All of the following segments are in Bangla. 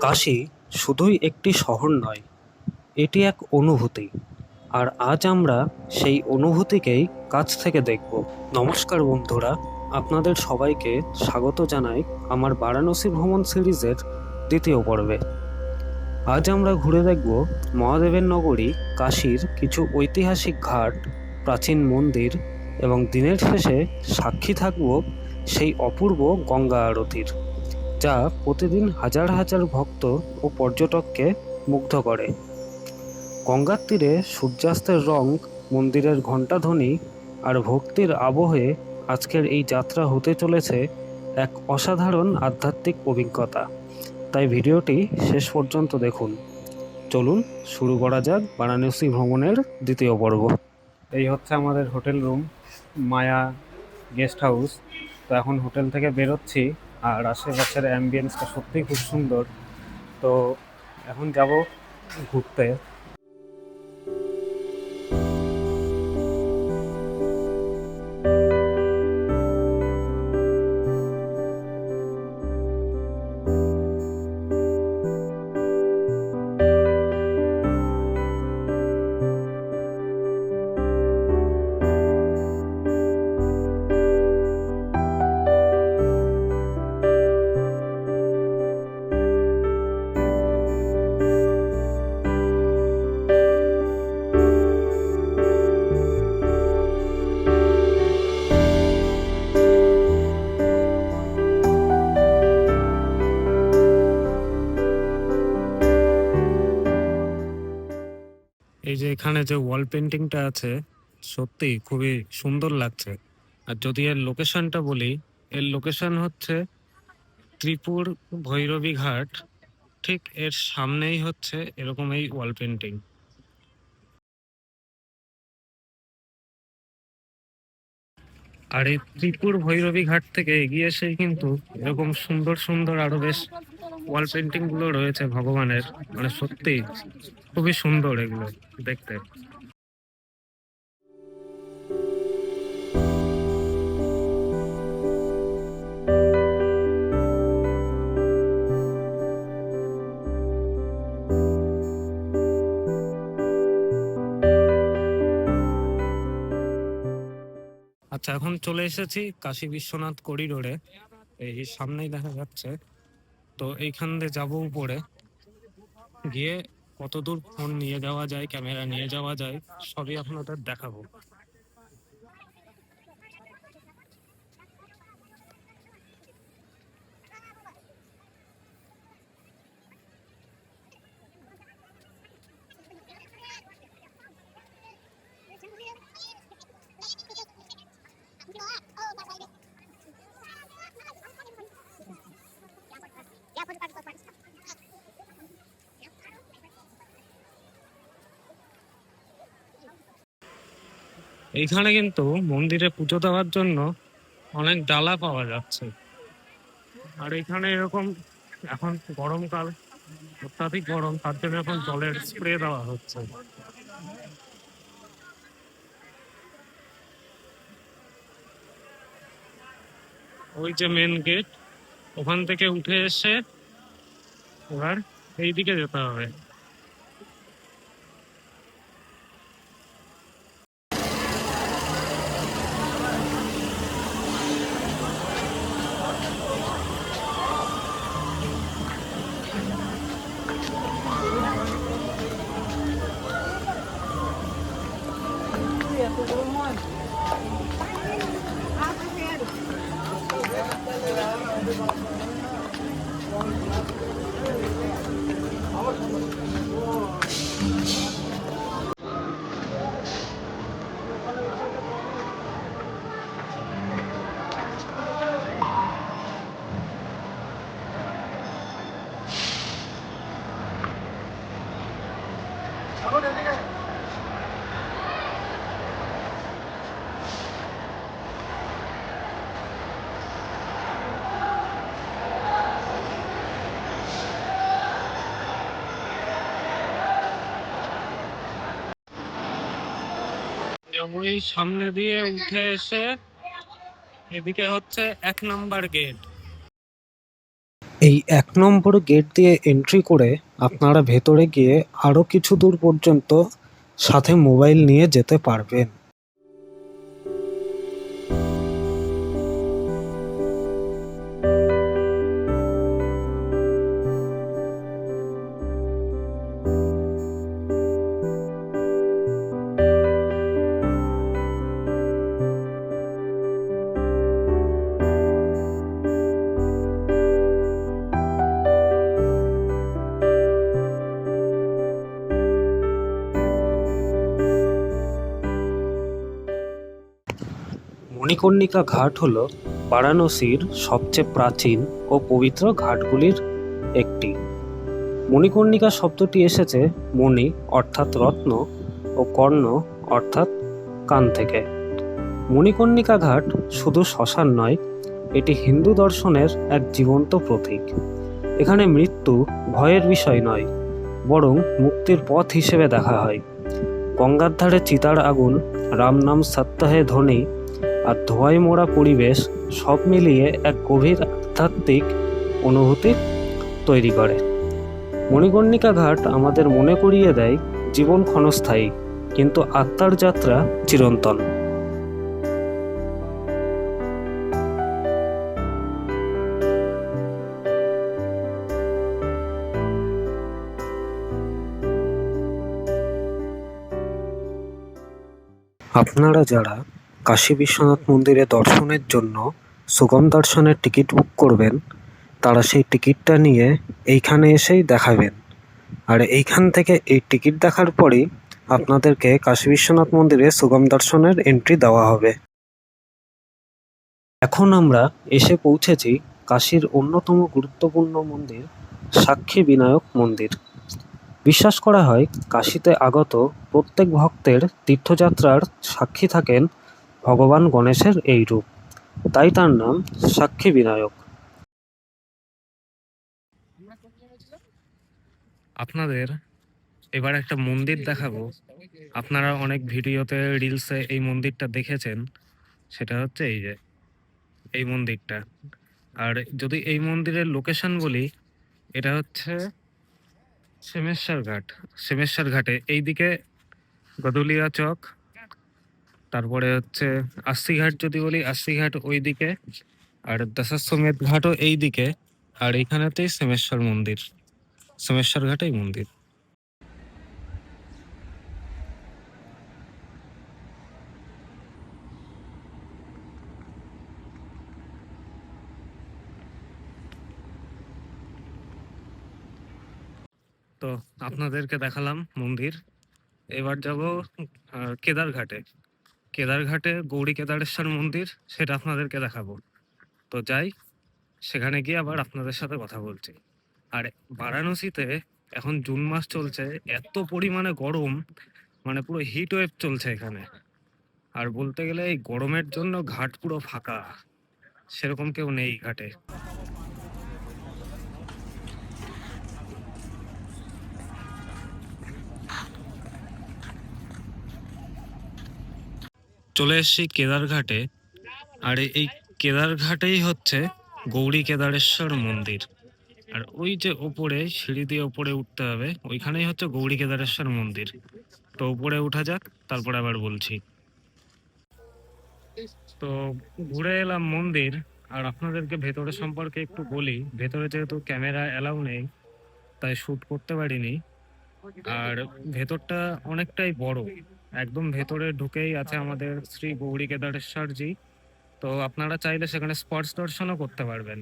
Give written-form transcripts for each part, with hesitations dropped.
কাশী শুধুই একটি শহর নয়, এটি এক অনুভূতি। আর আজ আমরা সেই অনুভূতিকেই কাছ থেকে দেখব। নমস্কার বন্ধুরা, আপনাদের সবাইকে স্বাগত জানাই আমার বারাণসী ভ্রমণ সিরিজের দ্বিতীয় পর্বে। আজ আমরা ঘুরে দেখব মহাদেবের নগরী কাশীর কিছু ঐতিহাসিক ঘাট, প্রাচীন মন্দির এবং দিনের শেষে সাক্ষী থাকব সেই অপূর্ব গঙ্গা আরতির, যা প্রতিদিন হাজার হাজার ভক্ত ও পর্যটককে মুগ্ধ করে। গঙ্গার তীরে সূর্যাস্তের রং, মন্দিরের ঘণ্টাধ্বনি আর ভক্তির আবহে আজকের এই যাত্রা হতে চলেছে এক অসাধারণ আধ্যাত্মিক অভিজ্ঞতা। তাই ভিডিওটি শেষ পর্যন্ত দেখুন। চলুন শুরু করা যাক বারাণসী ভ্রমণের দ্বিতীয় পর্ব। এই হচ্ছে আমাদের হোটেল রুম, মায়া গেস্ট হাউস। তো এখন হোটেল থেকে বেরোচ্ছি, আর আশেপাশের অ্যাম্বিয়েন্সটা সত্যিই খুব সুন্দর। তো এখন যাব ঘুরতে। এই যে এখানে যে ওয়াল পেন্টিংটা আছে, সত্যি খুবই সুন্দর লাগছে। আর যদি এর লোকেশনটা বলি, এর লোকেশন হচ্ছে ত্রিপুর ভৈরবী ঘাট। ঠিক এর সামনেই হচ্ছে এরকম এই ওয়াল পেন্টিং। আর এই ত্রিপুর ভৈরবী ঘাট থেকে এগিয়ে এসেই কিন্তু এরকম সুন্দর সুন্দর আরো বেশ ওয়াল পেন্টিং গুলো রয়েছে ভগবানের। মানে সত্যি খুবই সুন্দর এগুলো দেখতে। আচ্ছা, এখন চলে এসেছি কাশী বিশ্বনাথ করিডোরে। এই সামনেই দেখা যাচ্ছে। তো এইখান দিয়ে যাবো উপরে গিয়ে, কতদূর ফোন নিয়ে যাওয়া যায়, ক্যামেরা নিয়ে যাওয়া যায়, সবই আপনাদের দেখাবো। এইখানে কিন্তু মন্দিরে পুজো দেওয়ার জন্য অনেক ডালা পাওয়া যাচ্ছে। আর এখানে এরকম, এখন গরমকাল, অত্যাধিক গরম, তার জন্য এখন জলের স্প্রে দেওয়া হচ্ছে। ওই যে মেন গেট, ওখান থেকে উঠে এসে এবার এইদিকে যেতে হবে। ওই সামনে দিয়ে উঠে এসে এদিকে হচ্ছে 1 নাম্বার গেট। এই ১ নম্বর গেট দিয়ে এন্ট্রি করে আপনারা ভেতরে গিয়ে আরও কিছু দূর পর্যন্ত সাথে মোবাইল নিয়ে যেতে পারবেন। মণিকর্ণিকা ঘাট হল বারাণসীর সবচেয়ে প্রাচীন ও পবিত্র ঘাটগুলির একটি। মণিকর্ণিকা শব্দটি এসেছে মণি অর্থাৎ রত্ন ও কর্ণ অর্থাৎ কান থেকে। মণিকর্ণিকা ঘাট শুধু শ্মশান নয়, এটি হিন্দু দর্শনের এক জীবন্ত প্রতীক। এখানে মৃত্যু ভয়ের বিষয় নয়, বরং মুক্তির পথ হিসেবে দেখা হয়। গঙ্গার ধারে চিতার আগুন, রাম নাম সত্যাহে ধ্বনি আর ধোঁয়ায় মোড়া পরিবেশ সব মিলিয়ে এক গভীর আধ্যাত্মিক অনুভূতি তৈরি করে। মণিকর্ণিকা ঘাট আমাদের মনে করিয়ে দেয় জীবন ক্ষণস্থায়ী, কিন্তু আত্মার যাত্রা চিরন্তন। আপনারা যারা কাশী বিশ্বনাথ মন্দিরে দর্শনের জন্য সুগম দর্শনের টিকিট বুক করবেন, তারা সেই টিকিটটা নিয়ে এইখানে এসেই দেখাবেন। আর এইখান থেকে এই টিকিট দেখার পরেই আপনাদেরকে কাশী বিশ্বনাথ মন্দিরে সুগম দর্শনের এন্ট্রি দেওয়া হবে। এখন আমরা এসে পৌঁছেছি কাশীর অন্যতম গুরুত্বপূর্ণ মন্দির সাক্ষী বিনায়ক মন্দির। বিশ্বাস করা হয় কাশীতে আগত প্রত্যেক ভক্তের তীর্থযাত্রার সাক্ষী থাকেন ভগবান গণেশের এই রূপ, তাই তার নাম সাক্ষী বিনায়ক। আপনাদের এবার একটা মন্দির দেখাবো। আপনারা অনেক ভিডিওতে রিলসে এই মন্দিরটা দেখেছেন, সেটা হচ্ছে এই মন্দিরটা। আর যদি এই মন্দিরের লোকেশন বলি, এটা হচ্ছে সেমেশ্বর ঘাটে এইদিকে গদুলিয়া চক, তারপরে হচ্ছে আশিঘাট, যদি বলি আশিঘাট ওইদিকে, আর দশাশ্বমেধ ঘাটও এইদিকে, আর এইখানেতেই সেমেশ্বর ঘাটেই মন্দির। তো আপনাদেরকে দেখালাম মন্দির, এবার যাব কেদারঘাটে গৌরী কেদারেশ্বর মন্দির, সেটা আপনাদেরকে দেখাবো। তো যাই, সেখানে গিয়ে আবার আপনাদের সাথে কথা বলছি। আর বারাণসীতে এখন জুন মাস চলছে, এত পরিমাণে গরম, মানে পুরো হিট ওয়েভ চলছে এখানে। আর বলতে গেলে এই গরমের জন্য ঘাট পুরো ফাঁকা, সেরকম কেউ নেই ঘাটে। চলে এসেছি কেদারঘাটে, আর এই কেদারঘাটেই হচ্ছে গৌরী কেদারেশ্বর মন্দির। আর ওই যে ওপরে সিঁড়ি দিয়ে ওপরে উঠতে হবে, ওইখানেই হচ্ছে গৌরী কেদারেশ্বর মন্দির। তো উপরে উঠা যাক, তারপরে আবার বলছি। তো ঘুরে এলাম মন্দির, আর আপনাদেরকে ভেতরে সম্পর্কে একটু বলি। ভেতরে যেহেতু ক্যামেরা অ্যালাউ নেই, তাই শ্যুট করতে পারিনি। আর ভেতরটা অনেকটাই বড়, একদম ভেতরে ঢুকেই আছে আমাদের শ্রী গৌরী কেদারেশ্বরজি। তো আপনারা চাইলে সেখানে স্পট দর্শনও করতে পারবেন।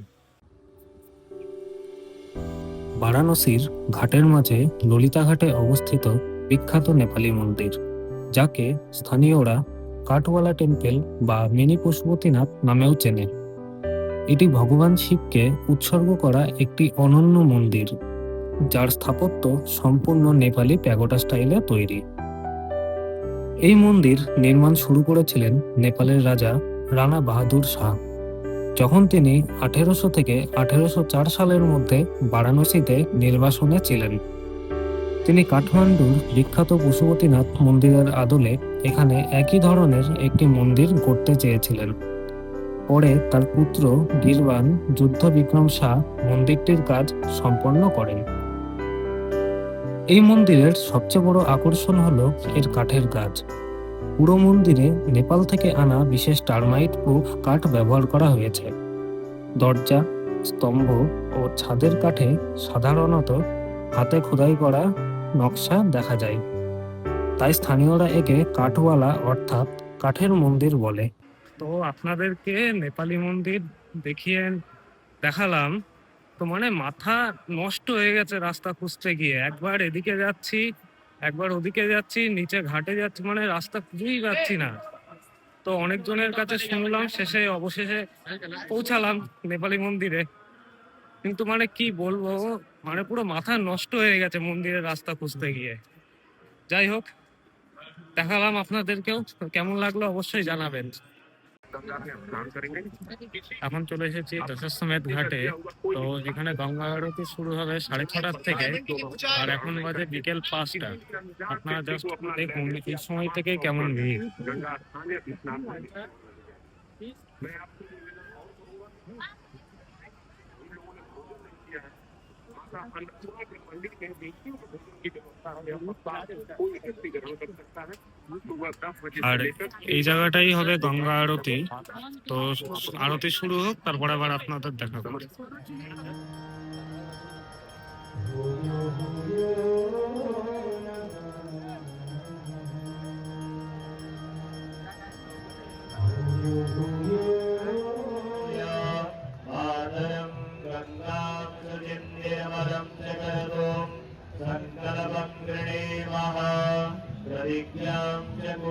বারাণসীর ঘাটের মাঝে ললিতা ঘাটে অবস্থিত বিখ্যাত নেপালি মন্দির, যাকে স্থানীয়রা কাঠওয়ালা টেম্পল বা মিনি পশুপতিনাথ নামেও চেনে। এটি ভগবান শিবকে উৎসর্গ করা একটি অনন্য মন্দির, যার স্থাপত্য সম্পূর্ণ নেপালি প্যাগোডা স্টাইলে তৈরি। এই মন্দির নির্মাণ শুরু করেছিলেন নেপালের রাজা রানা বাহাদুর শাহ, যখন তিনি 1800 থেকে 1804 সালের মধ্যে বারাণসীতে নির্বাসনে ছিলেন। তিনি কাঠমান্ডুর বিখ্যাত পশুপতিনাথ মন্দিরের আদলে এখানে একই ধরনের একটি মন্দির গড়তে চেয়েছিলেন। পরে তার পুত্র গিরবান যুদ্ধ বিক্রম শাহ মন্দিরটির কাজ সম্পন্ন করেন। এই মন্দিরের সবচেয়ে বড় আকর্ষণ হলো এর কাঠের কাজ। পুরো মন্দিরে নেপাল থেকে আনা বিশেষ টারমাইট প্রুফ কাঠ ব্যবহার করা হয়েছে। দরজা, স্তম্ভ ও ছাদের কাঠে সাধারণত হাতে খোদাই করা নকশা দেখা যায়। তাই স্থানীয়রা একে কাঠওয়ালা অর্থাৎ কাঠের মন্দির বলে। তো আপনাদেরকে নেপালি মন্দির দেখিয়ে দেখালাম। তো মানে মাথা নষ্ট হয়ে গেছে রাস্তা খুঁজতে গিয়ে, একবার এদিকে যাচ্ছি একবার ওদিকে যাচ্ছি, নিচে ঘাটে যাচ্ছি, মানে রাস্তা খুঁজেই পাচ্ছি না। তো অনেকজনের কাছে শুনলাম, অবশেষে পৌঁছালাম নেপালি মন্দিরে। কিন্তু মানে কি বলবো, মানে পুরো মাথা নষ্ট হয়ে গেছে মন্দিরের রাস্তা খুঁজতে গিয়ে। যাই হোক, দেখালাম আপনাদেরকেও, কেমন লাগলো অবশ্যই জানাবেন। এখন চলে এসেছি দশাশ্বমেধ ঘাটে। তো এখানে গঙ্গা আরতি শুরু হবে 6:30 থেকে, আর এখন বাজে বিকেল 5টা। আপনারা জাস্ট দেখুন এই সময় থেকে কেমন ভিড়। আর এই জায়গাটাই হবে গঙ্গা আরতি। তো আরতি শুরু হোক, তারপরে আবার আপনাদের দেখাবো। संकल्पं गृणीमः प्रतिज्ञां च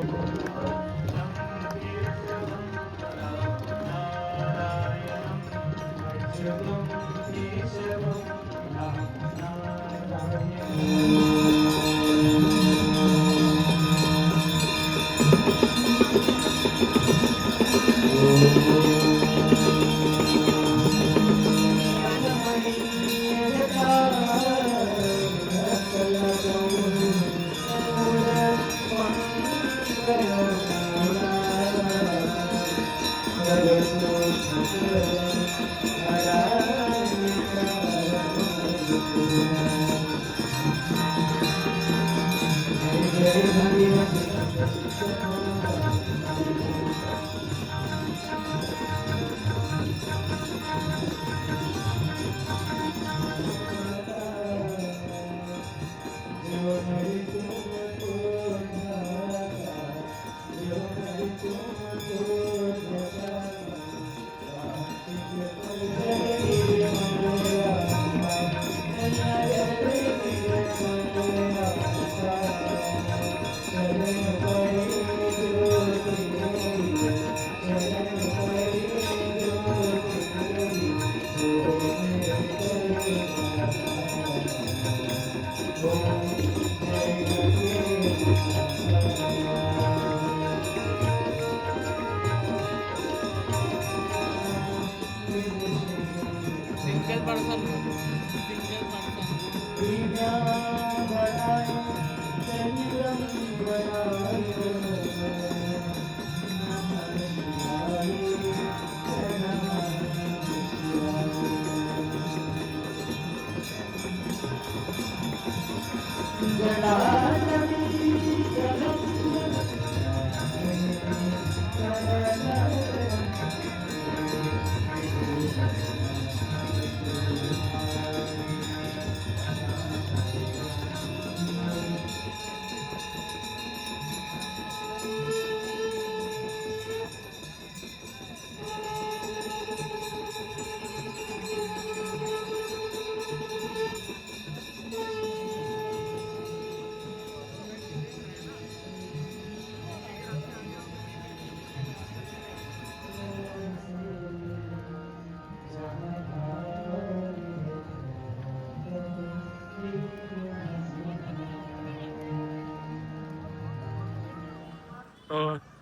তো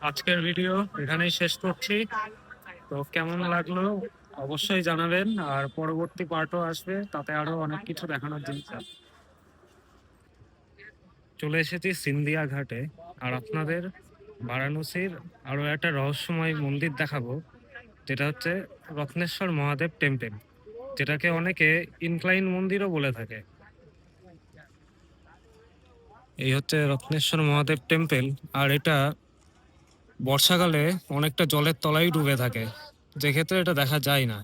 আজকের ভিডিও এখানেই শেষ করছি। তো কেমন লাগলো অবশ্যই জানাবেন, আর পরবর্তী পার্টও আসবে, তাতে আরো অনেক কিছু দেখানোর জিনিস আছে। চলে এসেছি সিন্ধিয়া ঘাটে, আর আপনাদের বারাণসীর আরো একটা রহস্যময় মন্দির দেখাবো, যেটা হচ্ছে রত্নেশ্বর মহাদেব টেম্পল, যেটাকে অনেকে ইনক্লাইন মন্দিরও বলে থাকে। এই হচ্ছে রত্নেশ্বর মহাদেব টেম্পল, আর এটা বর্ষাকালে অনেকটা জলের তলায় ডুবে থাকে, যে ক্ষেত্রে এটা দেখা যায় না।